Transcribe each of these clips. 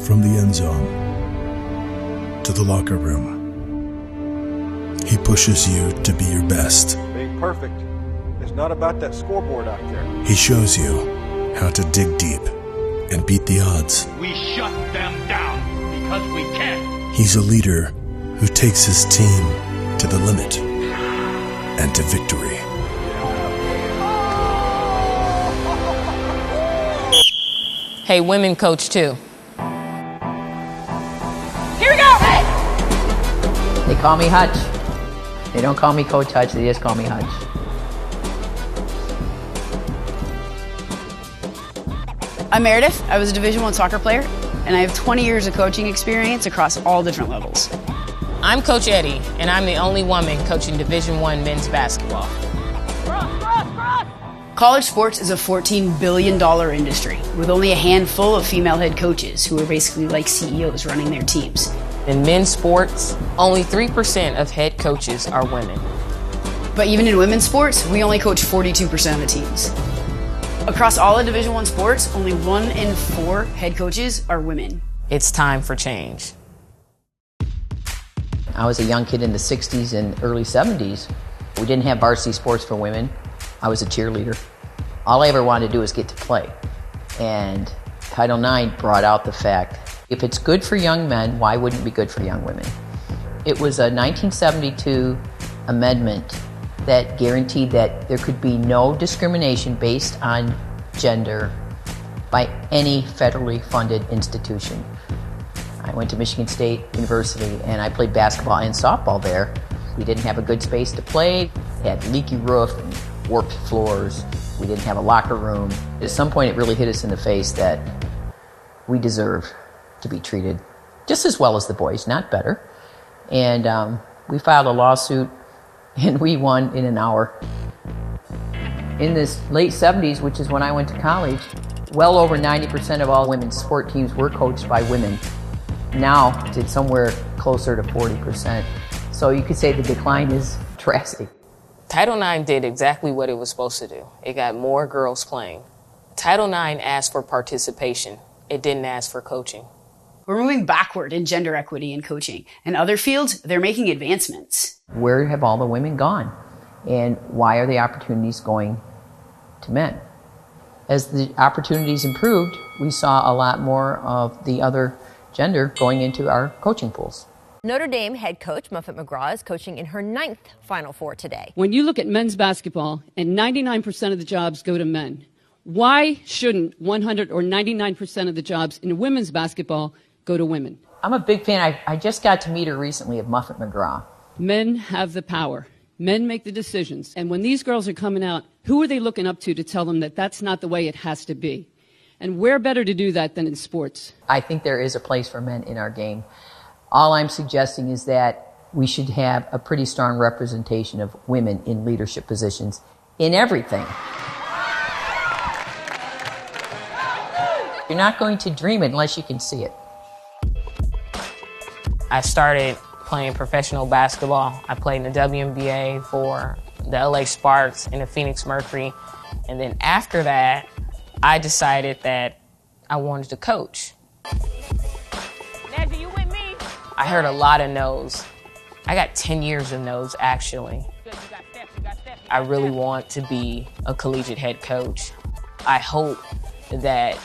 From the end zone to the locker room, he pushes you to be your best. Being perfect is not about that scoreboard out there. He shows you how to dig deep and beat the odds. We shut them down because we can. He's a leader who takes his team to the limit and to victory. Hey, women coach too. Here we go! Hey! They call me Hutch. They don't call me Coach Hutch, they just call me Hutch. I'm Meredith. I was a Division I soccer player, and I have 20 years of coaching experience across all different levels. I'm Coach Eddie, and I'm the only woman coaching Division I men's basketball. College sports is a $14 billion industry with only a handful of female head coaches who are basically like CEOs running their teams. In men's sports, only 3% of head coaches are women. But even in women's sports, we only coach 42% of the teams. Across all of Division I sports, only 1 in 4 head coaches are women. It's time for change. I was a young kid in the 60s and early 70s. We didn't have varsity sports for women. I was a cheerleader. All I ever wanted to do was get to play. And Title IX brought out the fact, if it's good for young men, why wouldn't it be good for young women? It was a 1972 amendment that guaranteed that there could be no discrimination based on gender by any federally funded institution. I went to Michigan State University and I played basketball and softball there. We didn't have a good space to play. It had leaky roof and warped floors. We didn't have a locker room. At some point it really hit us in the face that we deserve to be treated just as well as the boys, not better. And we filed a lawsuit and we won in an hour. In the late 70s, which is when I went to college, well over 90% of all women's sport teams were coached by women. Now it's somewhere closer to 40%. So you could say the decline is drastic. Title IX did exactly what it was supposed to do. It got more girls playing. Title IX asked for participation. It didn't ask for coaching. We're moving backward in gender equity in coaching. In other fields, they're making advancements. Where have all the women gone? And why are the opportunities going to men? As the opportunities improved, we saw a lot more of the other gender going into our coaching pools. Notre Dame head coach Muffet McGraw is coaching in her 9th Final Four today. When you look at men's basketball and 99% of the jobs go to men, why shouldn't 100 or 99% of the jobs in women's basketball go to women? I'm a big fan. I just got to meet her recently of Muffet McGraw. Men have the power. Men make the decisions. And when these girls are coming out, who are they looking up to tell them that that's not the way it has to be? And where better to do that than in sports? I think there is a place for men in our game. All I'm suggesting is that we should have a pretty strong representation of women in leadership positions in everything. You're not going to dream it unless you can see it. I started playing professional basketball. I played in the WNBA for the LA Sparks and the Phoenix Mercury. And then after that, I decided that I wanted to coach. Najee, you with me? I heard a lot of no's. I got 10 years of no's, actually. I really want to be a collegiate head coach. I hope that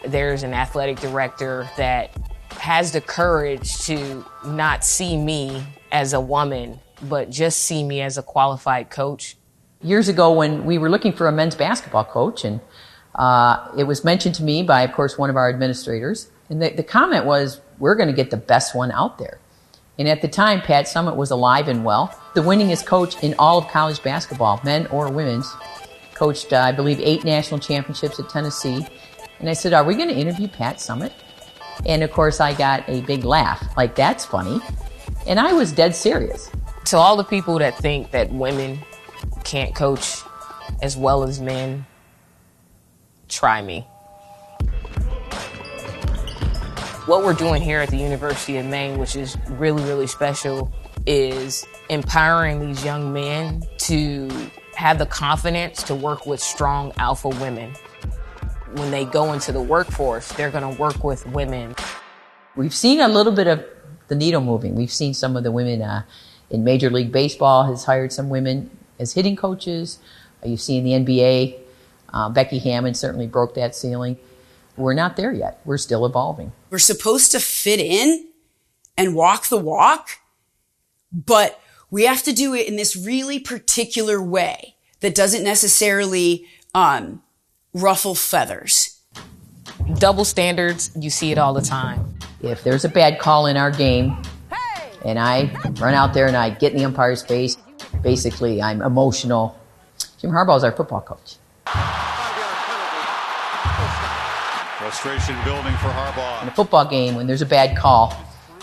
there's an athletic director that has the courage to not see me as a woman, but just see me as a qualified coach. Years ago when we were looking for a men's basketball coach, and it was mentioned to me by, of course, one of our administrators, and the comment was, we're going to get the best one out there. And at the time, Pat Summitt was alive and well. The winningest coach in all of college basketball, men or women's. Coached, I believe, 8 national championships at Tennessee. And I said, are we going to interview Pat Summitt? And of course, I got a big laugh, like, that's funny. And I was dead serious. To all the people that think that women can't coach as well as men, try me. What we're doing here at the University of Maine, which is really, really special, is empowering these young men to have the confidence to work with strong alpha women. When they go into the workforce, they're going to work with women. We've seen a little bit of the needle moving. We've seen some of the women in Major League Baseball has hired some women as hitting coaches. You've seen the NBA. Becky Hammond certainly broke that ceiling. We're not there yet. We're still evolving. We're supposed to fit in and walk the walk, but we have to do it in this really particular way that doesn't necessarily ruffle feathers. Double standards, you see it all the time. If there's a bad call in our game, and I run out there and I get in the umpire's face, basically I'm emotional. Jim Harbaugh's our football coach. Frustration building for Harbaugh. In a football game, when there's a bad call,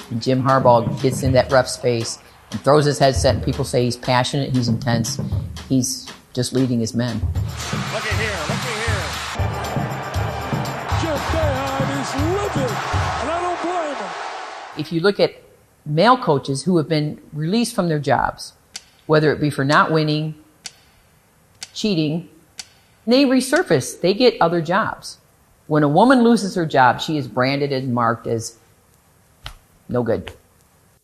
and Jim Harbaugh gets in that ref's face and throws his headset, and people say he's passionate, he's intense, he's just leading his men. Look at here, look at here. Jim Boeheim is livid, and I don't blame him. If you look at male coaches who have been released from their jobs, whether it be for not winning, cheating, they resurface. They get other jobs. When a woman loses her job, she is branded and marked as no good.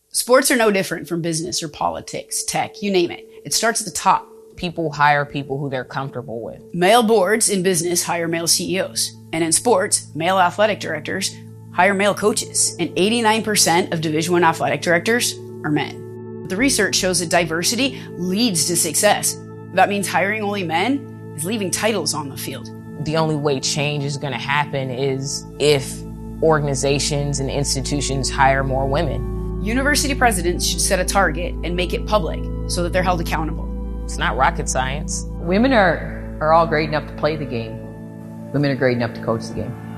Sports are no different from business or politics, tech, you name it. It starts at the top. People hire people who they're comfortable with. Male boards in business hire male CEOs. And in sports, male athletic directors hire male coaches. And 89% of Division I athletic directors are men. The research shows that diversity leads to success. That means hiring only men is leaving titles on the field. The only way change is going to happen is if organizations and institutions hire more women. University presidents should set a target and make it public so that they're held accountable. It's not rocket science. Women are all great enough to play the game. Women are great enough to coach the game.